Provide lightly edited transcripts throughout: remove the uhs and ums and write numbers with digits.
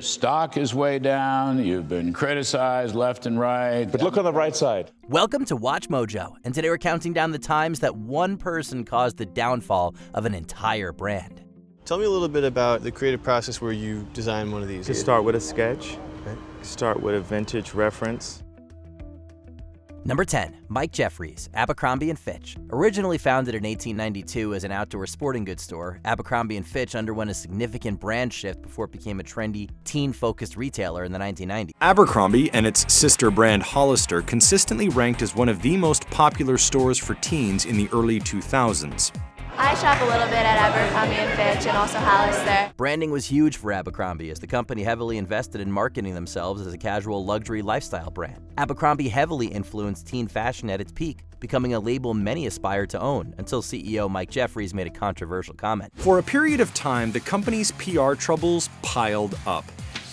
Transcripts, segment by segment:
stock is way down. You've been criticized left and right. But look on the bright side. Welcome to Watch Mojo, and today we're counting down the times that one person caused the downfall of an entire brand. Tell me a little bit about the creative process where you design one of these. You start with a sketch, start with a vintage reference. Number 10, Mike Jeffries, Abercrombie Fitch. Originally founded in 1892 as an outdoor sporting goods store, Abercrombie Fitch underwent a significant brand shift before it became a trendy, teen-focused retailer in the 1990s. Abercrombie and its sister brand Hollister consistently ranked as one of the most popular stores for teens in the early 2000s. I shop a little bit at Abercrombie Fitch and also Hollister. Branding was huge for Abercrombie as the company heavily invested in marketing themselves as a casual luxury lifestyle brand. Abercrombie heavily influenced teen fashion at its peak, becoming a label many aspired to own until CEO Mike Jeffries made a controversial comment. For a period of time, the company's PR troubles piled up.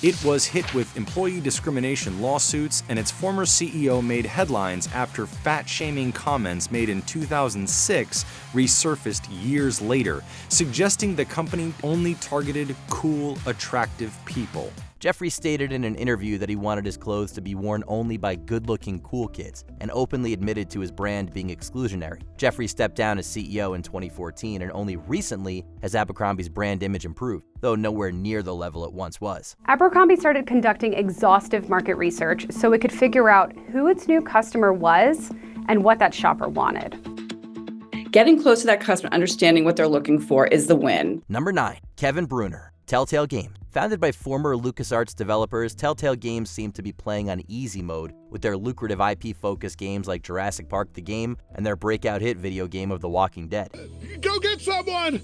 It was hit with employee discrimination lawsuits, and its former CEO made headlines after fat-shaming comments made in 2006 resurfaced years later, suggesting the company only targeted cool, attractive people. Jeffries stated in an interview that he wanted his clothes to be worn only by good-looking cool kids, and openly admitted to his brand being exclusionary. Jeffries stepped down as CEO in 2014, and only recently has Abercrombie's brand image improved, though nowhere near the level it once was. Abercrombie started conducting exhaustive market research so it could figure out who its new customer was and what that shopper wanted. Getting close to that customer, understanding what they're looking for is the win. Number 9, Kevin Bruner, Telltale Games. Founded by former LucasArts developers, Telltale Games seem to be playing on easy mode with their lucrative IP-focused games like Jurassic Park the Game and their breakout hit video game of The Walking Dead. Go get someone!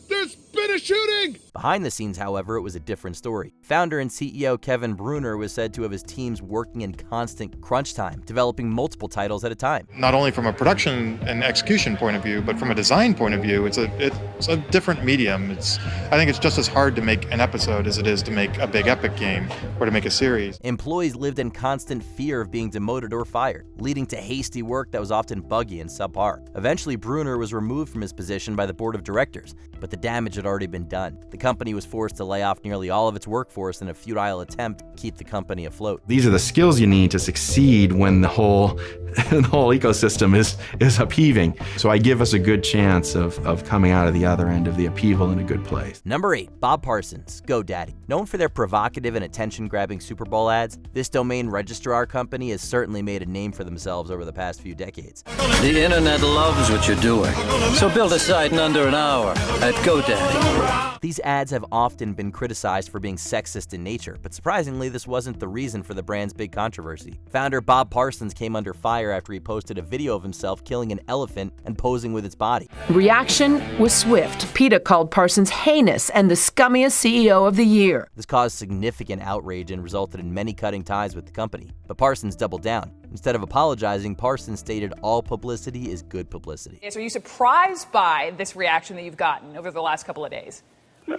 There's been a shooting! Behind the scenes, however, it was a different story. Founder and CEO Kevin Bruner was said to have his teams working in constant crunch time, developing multiple titles at a time. Not only from a production and execution point of view, but from a design point of view, it's a different medium. I think it's just as hard to make an episode as it is to make a big epic game or to make a series. Employees lived in constant fear of being demoted or fired, leading to hasty work that was often buggy and subpar. Eventually, Bruner was removed from his position by the board of directors, but the damage had already been done. The company was forced to lay off nearly all of its workforce in a futile attempt to keep the company afloat. These are the skills you need to succeed when the whole ecosystem is upheaving. So I give us a good chance of coming out of the other end of the upheaval in a good place. Number 8, Bob Parsons, GoDaddy. Known for their provocative and attention-grabbing Super Bowl ads, this domain registrar company has certainly made a name for themselves over the past few decades. The internet loves what you're doing, so build a site in under an hour at GoDaddy. These ads have often been criticized for being sexist in nature, but surprisingly, this wasn't the reason for the brand's big controversy. Founder Bob Parsons came under fire after he posted a video of himself killing an elephant and posing with its body. Reaction was swift. PETA called Parsons heinous and the scummiest CEO of the year. This caused significant outrage and resulted in many cutting ties with the company. But Parsons doubled down. Instead of apologizing, Parsons stated all publicity is good publicity. Are you surprised by this reaction that you've gotten over the last couple of days?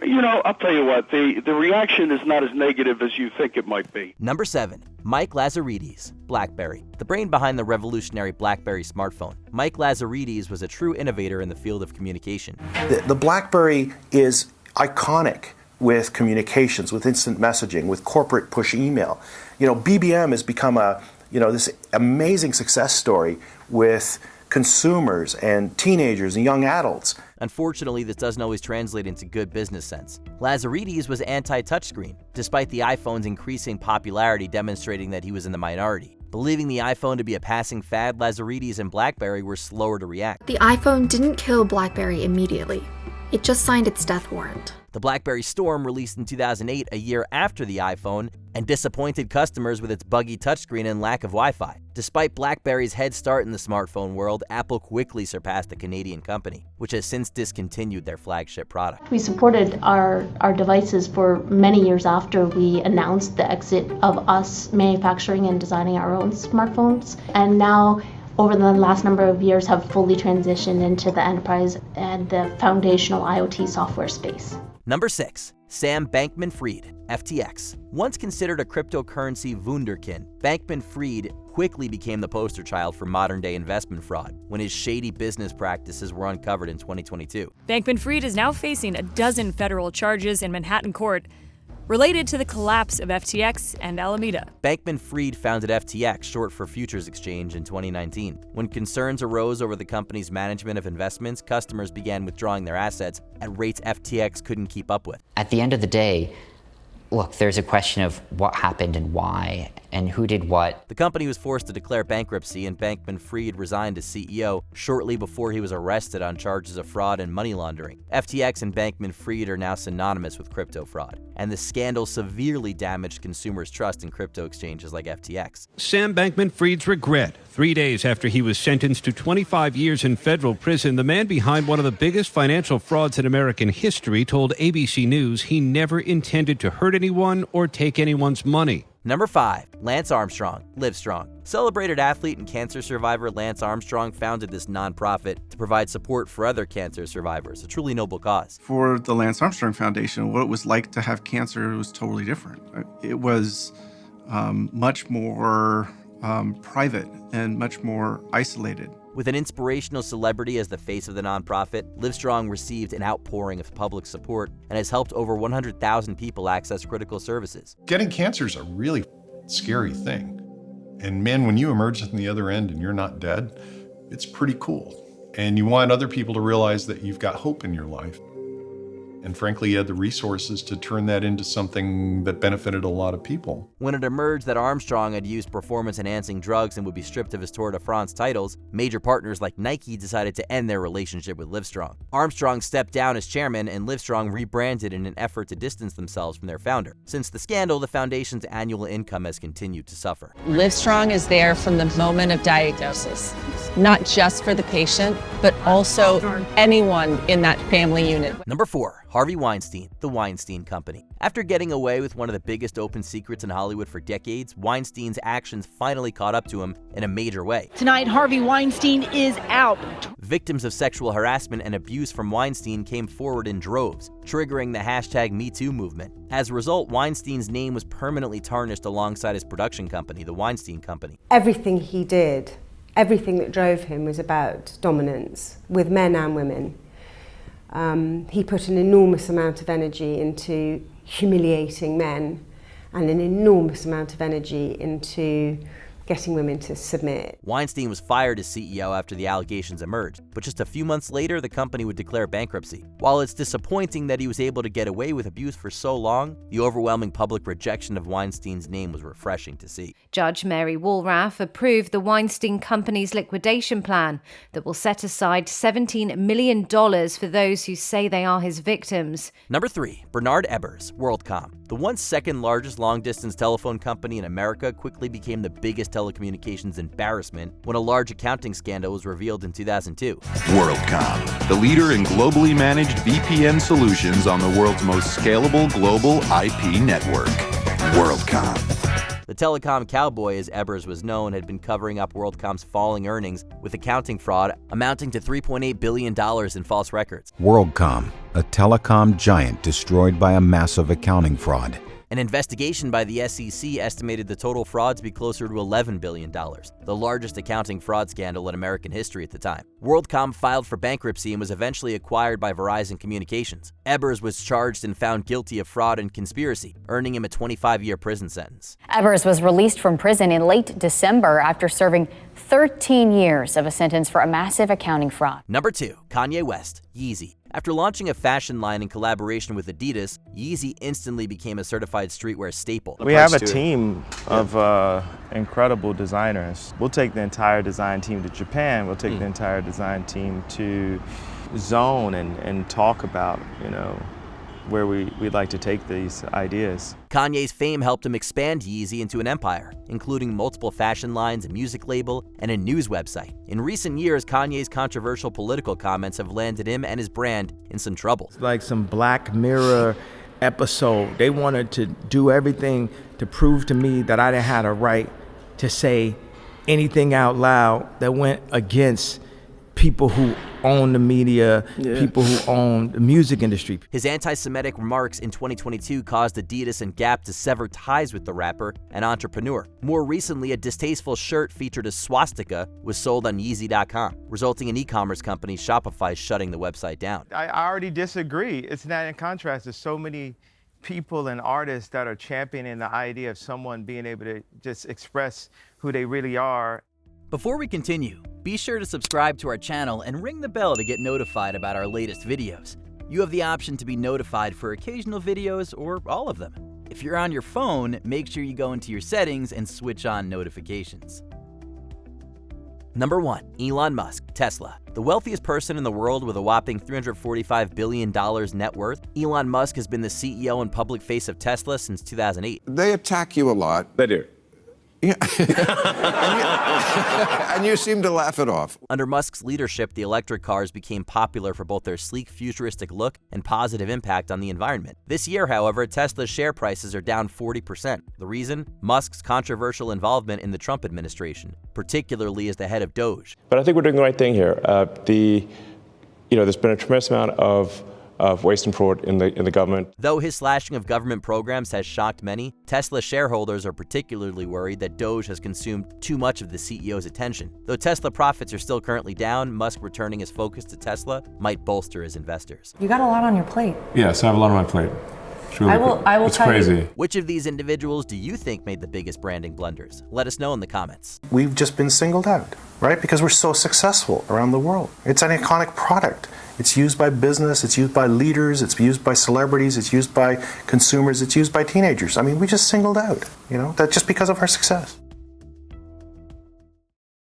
You know, I'll tell you what, the reaction is not as negative as you think it might be. Number 7, Mike Lazaridis, BlackBerry. The brain behind the revolutionary BlackBerry smartphone. Mike Lazaridis was a true innovator in the field of communication. The BlackBerry is iconic with communications, with instant messaging, with corporate push email. You know, BBM has become this amazing success story with consumers and teenagers and young adults. Unfortunately, this doesn't always translate into good business sense. Lazaridis was anti-touchscreen, despite the iPhone's increasing popularity demonstrating that he was in the minority. Believing the iPhone to be a passing fad, Lazaridis and BlackBerry were slower to react. The iPhone didn't kill BlackBerry immediately. It just signed its death warrant. The BlackBerry Storm, released in 2008, a year after the iPhone, and disappointed customers with its buggy touchscreen and lack of Wi-Fi. Despite BlackBerry's head start in the smartphone world, Apple quickly surpassed the Canadian company, which has since discontinued their flagship product. We supported our devices for many years after we announced the exit of us manufacturing and designing our own smartphones, and now over the last number of years have fully transitioned into the enterprise and the foundational IoT software space. Number 6, Sam Bankman Freed, FTX. Once considered a cryptocurrency wunderkind, Bankman Freed quickly became the poster child for modern-day investment fraud when his shady business practices were uncovered in 2022. Bankman Freed is now facing a dozen federal charges in Manhattan court related to the collapse of FTX and Alameda. Bankman Freed founded FTX, short for Futures Exchange, in 2019. When concerns arose over the company's management of investments, customers began withdrawing their assets at rates FTX couldn't keep up with. At the end of the day, look, there's a question of what happened and why, and who did what. The company was forced to declare bankruptcy, and Bankman Freed resigned as CEO shortly before he was arrested on charges of fraud and money laundering. FTX and Bankman Freed are now synonymous with crypto fraud, and the scandal severely damaged consumers' trust in crypto exchanges like FTX. Sam Bankman-Fried's regret. 3 days after he was sentenced to 25 years in federal prison, the man behind one of the biggest financial frauds in American history told ABC News he never intended to hurt anyone or take anyone's money. Number 5. Lance Armstrong, Livestrong. Celebrated athlete and cancer survivor Lance Armstrong founded this nonprofit to provide support for other cancer survivors, a truly noble cause. For the Lance Armstrong Foundation, what it was like to have cancer was totally different. It was much more private and much more isolated. With an inspirational celebrity as the face of the nonprofit, Livestrong received an outpouring of public support and has helped over 100,000 people access critical services. Getting cancer is a really scary thing. And man, when you emerge from the other end and you're not dead, it's pretty cool. And you want other people to realize that you've got hope in your life. And frankly, you had the resources to turn that into something that benefited a lot of people. When it emerged that Armstrong had used performance-enhancing drugs and would be stripped of his Tour de France titles, major partners like Nike decided to end their relationship with Livestrong. Armstrong stepped down as chairman, and Livestrong rebranded in an effort to distance themselves from their founder. Since the scandal, the foundation's annual income has continued to suffer. Livestrong is there from the moment of diagnosis, not just for the patient, but also anyone in that family unit. Number 4. Harvey Weinstein, The Weinstein Company. After getting away with one of the biggest open secrets in Hollywood for decades, Weinstein's actions finally caught up to him in a major way. Tonight, Harvey Weinstein is out. Victims of sexual harassment and abuse from Weinstein came forward in droves, triggering the hashtag #MeToo movement. As a result, Weinstein's name was permanently tarnished alongside his production company, The Weinstein Company. Everything he did, everything that drove him was about dominance, with men and women. He put an enormous amount of energy into humiliating men and an enormous amount of energy into getting women to submit. Weinstein was fired as CEO after the allegations emerged, but just a few months later, the company would declare bankruptcy. While it's disappointing that he was able to get away with abuse for so long, the overwhelming public rejection of Weinstein's name was refreshing to see. Judge Mary Woolraff approved the Weinstein Company's liquidation plan that will set aside $17 million for those who say they are his victims. Number 3. Bernard Ebers, WorldCom. The once second largest long-distance telephone company in America quickly became the biggest telecommunications embarrassment when a large accounting scandal was revealed in 2002. WorldCom, the leader in globally managed VPN solutions on the world's most scalable global IP network. WorldCom. The telecom cowboy, as Ebers was known, had been covering up WorldCom's falling earnings with accounting fraud amounting to $3.8 billion in false records. WorldCom, a telecom giant destroyed by a massive accounting fraud. An investigation by the SEC estimated the total fraud to be closer to $11 billion, the largest accounting fraud scandal in American history at the time. WorldCom filed for bankruptcy and was eventually acquired by Verizon Communications. Ebers was charged and found guilty of fraud and conspiracy, earning him a 25-year prison sentence. Ebers was released from prison in late December after serving 13 years of a sentence for a massive accounting fraud. Number 2. Kanye West, Yeezy. After launching a fashion line in collaboration with Adidas, Yeezy instantly became a certified streetwear staple. We have a team of incredible designers. We'll take the entire design team to Japan. We'll take the entire design team to Zone and talk about, where we'd like to take these ideas. Kanye's fame helped him expand Yeezy into an empire, including multiple fashion lines, a music label, and a news website. In recent years, Kanye's controversial political comments have landed him and his brand in some trouble. It's like some Black Mirror episode. They wanted to do everything to prove to me that I didn't have a right to say anything out loud that went against people who own the media, people who own the music industry. His anti-Semitic remarks in 2022 caused Adidas and Gap to sever ties with the rapper and entrepreneur. More recently, a distasteful shirt featured a swastika was sold on Yeezy.com, resulting in e-commerce company Shopify shutting the website down. I already disagree. It's not in contrast. There's so many people and artists that are championing the idea of someone being able to just express who they really are. Before we continue, be sure to subscribe to our channel and ring the bell to get notified about our latest videos. You have the option to be notified for occasional videos or all of them. If you're on your phone, make sure you go into your settings and switch on notifications. Number 1. Elon Musk, Tesla. The wealthiest person in the world with a whopping $345 billion net worth, Elon Musk has been the CEO and public face of Tesla since 2008. They attack you a lot. They do. Yeah. and you seem to laugh it off. Under Musk's leadership, the electric cars became popular for both their sleek, futuristic look and positive impact on the environment. This year, however, Tesla's share prices are down 40%. The reason? Musk's controversial involvement in the Trump administration, particularly as the head of Doge. But I think we're doing the right thing here. There's been a tremendous amount of waste and fraud in the government. Though his slashing of government programs has shocked many, Tesla shareholders are particularly worried that Doge has consumed too much of the CEO's attention. Though Tesla profits are still currently down, Musk returning his focus to Tesla might bolster his investors. You got a lot on your plate. Yes, I have a lot on my plate. Really I will it's tell crazy. you. Which of these individuals do you think made the biggest branding blunders? Let us know in the comments. We've just been singled out, right? Because we're so successful around the world. It's an iconic product. It's used by business, it's used by leaders, it's used by celebrities, it's used by consumers, it's used by teenagers. I mean, we just singled out, that just because of our success.